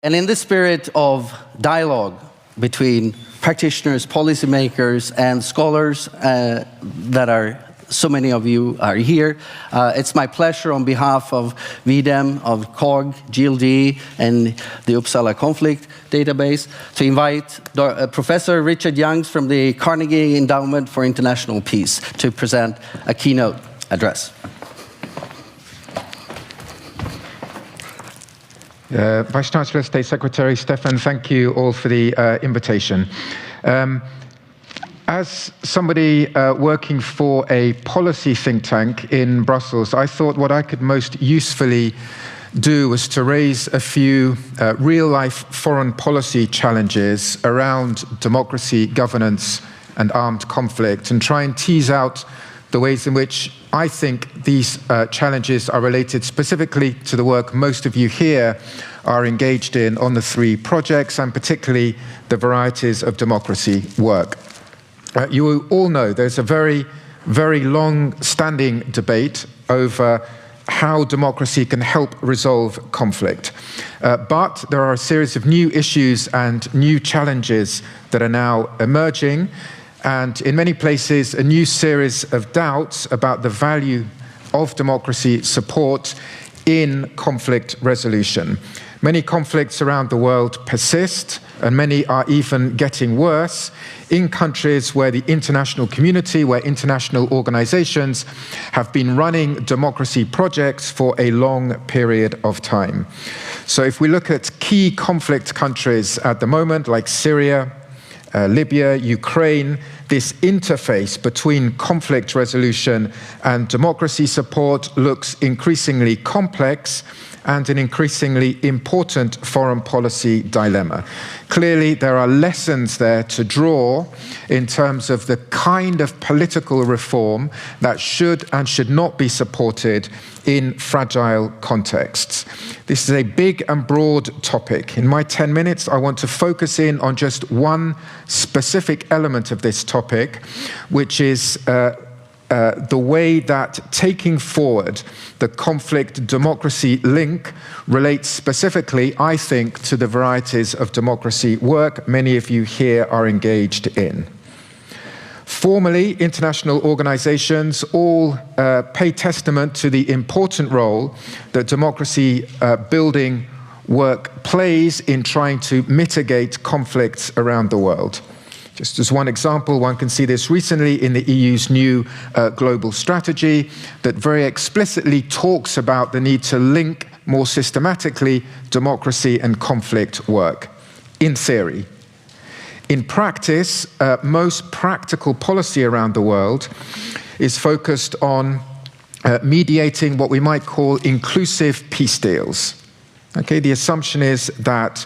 And in the spirit of dialogue between practitioners, policymakers, and scholars that are, so many of you are here, it's my pleasure on behalf of V-Dem, of COG, GLD, and the Uppsala Conflict Database to invite Professor Richard Youngs from the Carnegie Endowment for International Peace to present a keynote address. Vice Chancellor, State Secretary Stefan, thank you all for the invitation. As somebody working for a policy think tank in Brussels, I thought what I could most usefully do was to raise a few real-life foreign policy challenges around democracy, governance, and armed conflict, and try and tease out the ways in which I think these challenges are related specifically to the work most of you here are engaged in on the three projects, and particularly the varieties of democracy work. You all know there's a very, very long-standing debate over how democracy can help resolve conflict. But there are a series of new issues and new challenges that are now emerging, and in many places, a new series of doubts about the value of democracy support in conflict resolution. Many conflicts around the world persist, and many are even getting worse in countries where the international community, where international organizations have been running democracy projects for a long period of time. So if we look at key conflict countries at the moment, like Syria, Libya, Ukraine, this interface between conflict resolution and democracy support looks increasingly complex and an increasingly important foreign policy dilemma. Clearly, there are lessons there to draw in terms of the kind of political reform that should and should not be supported in fragile contexts. This is a big and broad topic. In my 10 minutes, I want to focus in on just one specific element of this topic, which is the way that taking forward the conflict-democracy link relates specifically, I think, to the varieties of democracy work many of you here are engaged in. Formally, international organizations all pay testament to the important role that democracy building work plays in trying to mitigate conflicts around the world. Just as one example, one can see this recently in the EU's new global strategy that very explicitly talks about the need to link more systematically democracy and conflict work, in theory. In practice, most practical policy around the world is focused on mediating what we might call inclusive peace deals. Okay, the assumption is that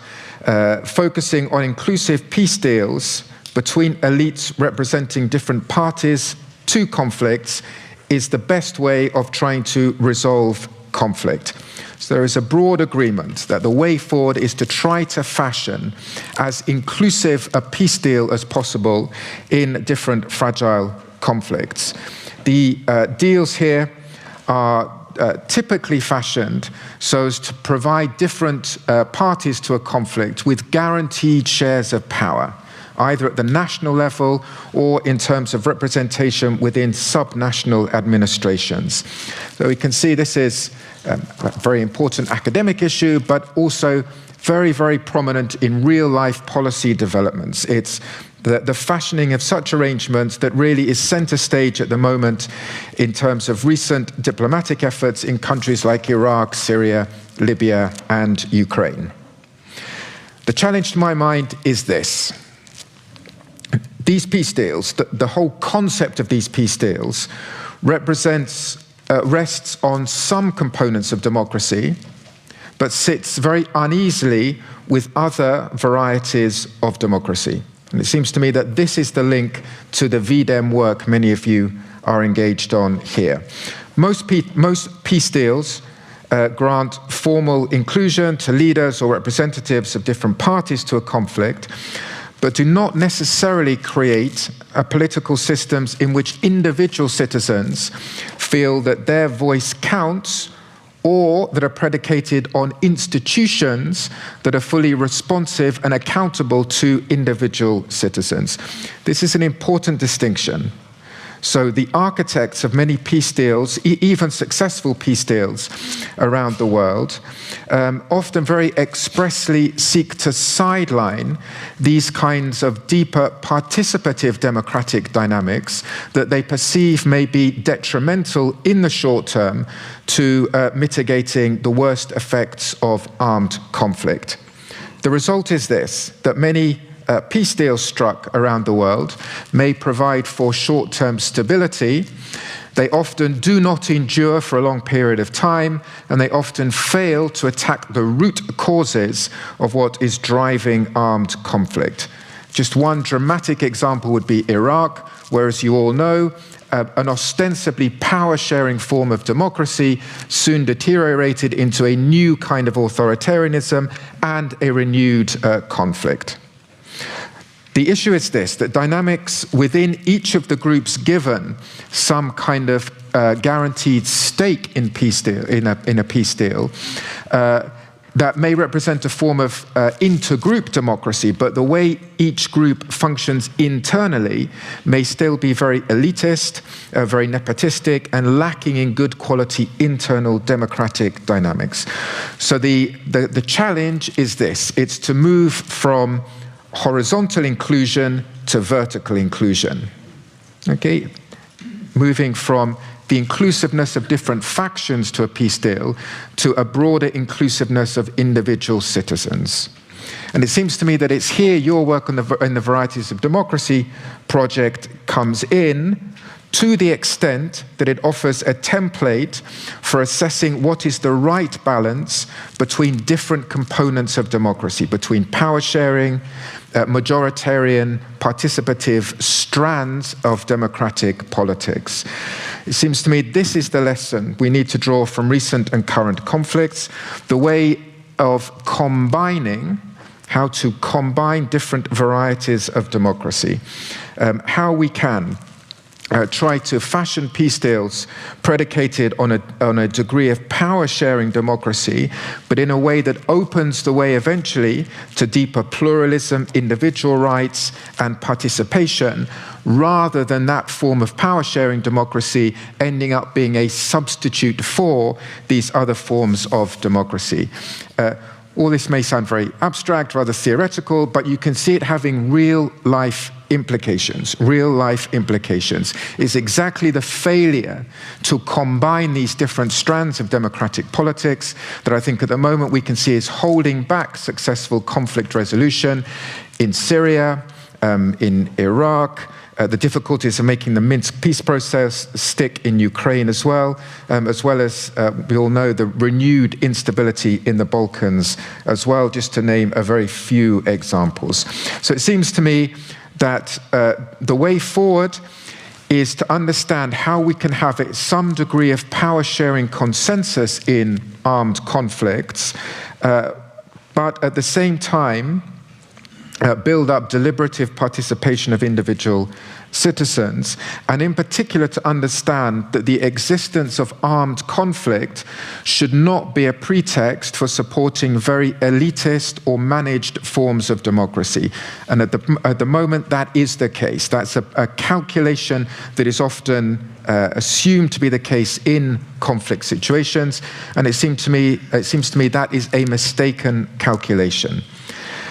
focusing on inclusive peace deals between elites representing different parties to conflicts is the best way of trying to resolve conflict. So there is a broad agreement that the way forward is to try to fashion as inclusive a peace deal as possible in different fragile conflicts. The deals here are typically fashioned so as to provide different parties to a conflict with guaranteed shares of power, either at the national level or in terms of representation within subnational administrations. So we can see this is a very important academic issue, but also very, very prominent in real-life policy developments. It's the fashioning of such arrangements that really is center stage at the moment in terms of recent diplomatic efforts in countries like Iraq, Syria, Libya, and Ukraine. The challenge to my mind is this. These peace deals, the whole concept of these peace deals rests on some components of democracy, but sits very uneasily with other varieties of democracy. And it seems to me that this is the link to the V-Dem work many of you are engaged on here. Most peace deals grant formal inclusion to leaders or representatives of different parties to a conflict, but do not necessarily create political systems in which individual citizens feel that their voice counts or that are predicated on institutions that are fully responsive and accountable to individual citizens. This is an important distinction. So the architects of many peace deals, even successful peace deals around the world, often very expressly seek to sideline these kinds of deeper participative democratic dynamics that they perceive may be detrimental in the short term to mitigating the worst effects of armed conflict. The result is this, that many peace deals struck around the world may provide for short-term stability. They often do not endure for a long period of time, and they often fail to attack the root causes of what is driving armed conflict. Just one dramatic example would be Iraq, where, as you all know, an ostensibly power-sharing form of democracy soon deteriorated into a new kind of authoritarianism and a renewed conflict. The issue is this, that dynamics within each of the groups given some kind of guaranteed stake in peace deal, in a peace deal, that may represent a form of intergroup democracy, but the way each group functions internally may still be very elitist, very nepotistic, and lacking in good quality internal democratic dynamics. So the challenge is this, it's to move from horizontal inclusion to vertical inclusion. Okay? Moving from the inclusiveness of different factions to a peace deal to a broader inclusiveness of individual citizens. And it seems to me that it's here your work in the Varieties of Democracy project comes in, to the extent that it offers a template for assessing what is the right balance between different components of democracy, between power sharing, majoritarian, participative strands of democratic politics. It seems to me this is the lesson we need to draw from recent and current conflicts, the way of combining, how to combine different varieties of democracy, how we can try to fashion peace deals predicated on a degree of power-sharing democracy, but in a way that opens the way eventually to deeper pluralism, individual rights, and participation, rather than that form of power-sharing democracy ending up being a substitute for these other forms of democracy. All this may sound very abstract, rather theoretical, but you can see it having real-life implications. Real-life implications is exactly the failure to combine these different strands of democratic politics that I think at the moment we can see is holding back successful conflict resolution in Syria, in Iraq, the difficulties of making the Minsk peace process stick in Ukraine as well as we all know, the renewed instability in the Balkans as well, just to name a very few examples. So it seems to me that the way forward is to understand how we can have some degree of power-sharing consensus in armed conflicts, but at the same time, build up deliberative participation of individual citizens, and in particular to understand that the existence of armed conflict should not be a pretext for supporting very elitist or managed forms of democracy. And at the moment that is the case. That's a calculation that is often assumed to be the case in conflict situations, and it seems to me that is a mistaken calculation.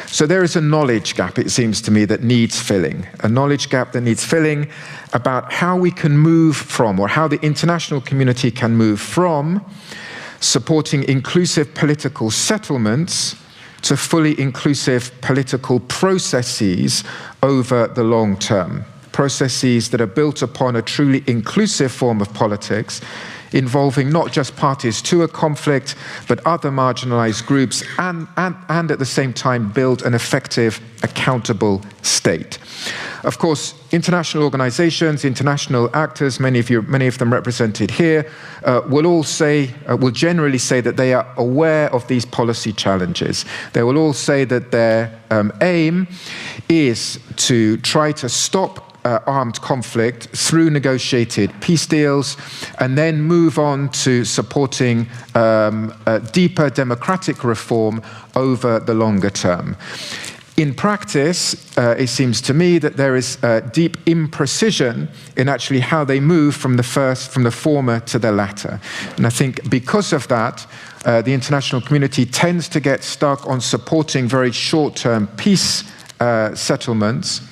So there is a knowledge gap, it seems to me, that needs filling. A knowledge gap that needs filling about how we can move from, or how the international community can move from, supporting inclusive political settlements to fully inclusive political processes over the long term. Processes that are built upon a truly inclusive form of politics, involving not just parties to a conflict, but other marginalized groups, and at the same time build an effective, accountable state. Of course, international organizations, international actors, many of them represented here, will generally say that they are aware of these policy challenges. They will all say that their aim is to try to stop armed conflict through negotiated peace deals, and then move on to supporting deeper democratic reform over the longer term. In practice, it seems to me that there is deep imprecision in actually how they move from the former to the latter. And I think because of that, the international community tends to get stuck on supporting very short-term peace settlements,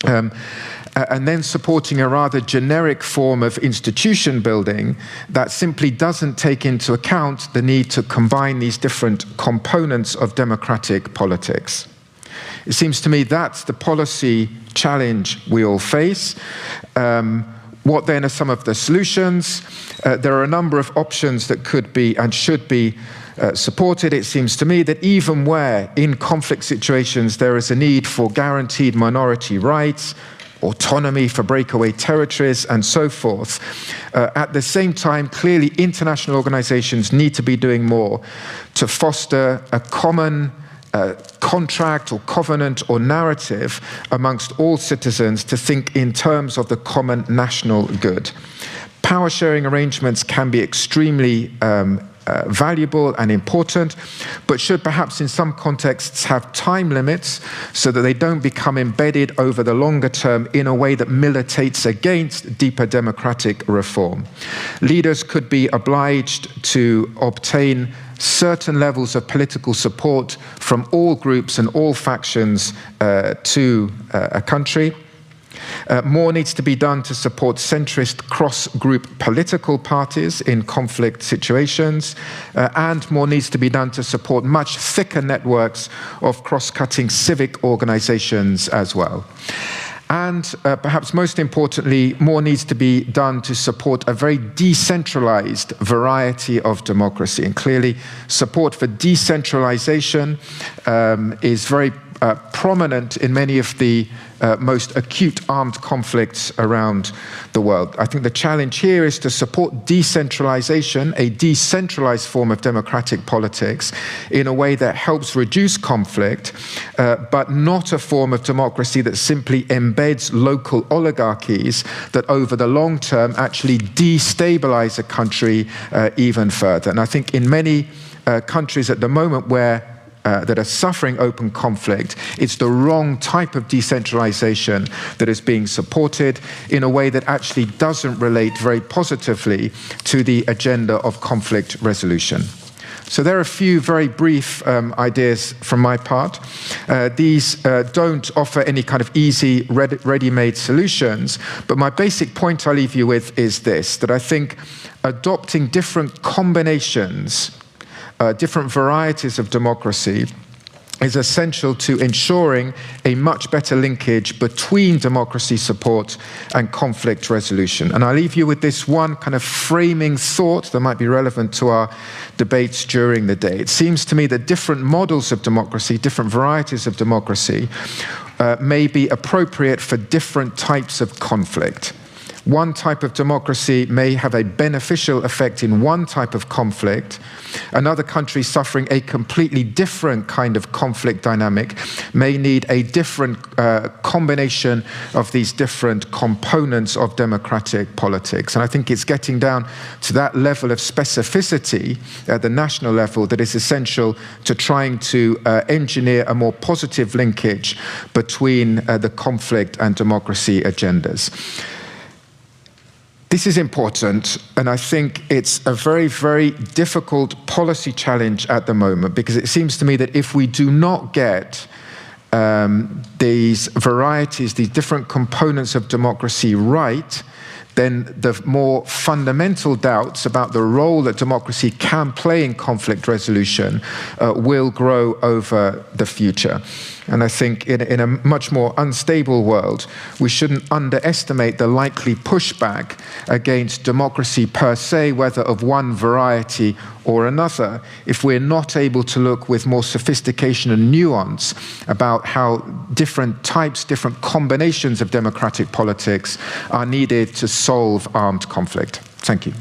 and then supporting a rather generic form of institution building that simply doesn't take into account the need to combine these different components of democratic politics. It seems to me that's the policy challenge we all face. What then are some of the solutions? There are a number of options that could be and should be supported. It seems to me that even where in conflict situations there is a need for guaranteed minority rights, autonomy for breakaway territories, and so forth, at the same time, clearly international organizations need to be doing more to foster a common contract or covenant or narrative amongst all citizens to think in terms of the common national good. Power sharing arrangements can be extremely valuable and important, but should perhaps in some contexts have time limits so that they don't become embedded over the longer term in a way that militates against deeper democratic reform. Leaders could be obliged to obtain certain levels of political support from all groups and all factions to a country. More needs to be done to support centrist cross-group political parties in conflict situations, and more needs to be done to support much thicker networks of cross-cutting civic organizations as well. And perhaps most importantly, more needs to be done to support a very decentralized variety of democracy. And clearly, support for decentralization is very prominent in many of the most acute armed conflicts around the world. I think the challenge here is to support decentralization, a decentralized form of democratic politics, in a way that helps reduce conflict, but not a form of democracy that simply embeds local oligarchies that over the long term actually destabilize a country even further. And I think in many countries at the moment that are suffering open conflict, it's the wrong type of decentralization that is being supported in a way that actually doesn't relate very positively to the agenda of conflict resolution. So there are a few very brief ideas from my part. These don't offer any kind of easy, ready-made solutions, but my basic point I'll leave you with is this, that I think adopting different combinations, different varieties of democracy is essential to ensuring a much better linkage between democracy support and conflict resolution. And I'll leave you with this one kind of framing thought that might be relevant to our debates during the day. It seems to me that different models of democracy, different varieties of democracy, may be appropriate for different types of conflict. One type of democracy may have a beneficial effect in one type of conflict. Another country suffering a completely different kind of conflict dynamic may need a different combination of these different components of democratic politics. And I think it's getting down to that level of specificity at the national level that is essential to trying to engineer a more positive linkage between the conflict and democracy agendas. This is important, and I think it's a very, very difficult policy challenge at the moment, because it seems to me that if we do not get these varieties, these different components of democracy right, then the more fundamental doubts about the role that democracy can play in conflict resolution will grow over the future. And I think in a much more unstable world, we shouldn't underestimate the likely pushback against democracy per se, whether of one variety or another, if we're not able to look with more sophistication and nuance about how different types, different combinations of democratic politics are needed to solve armed conflict. Thank you.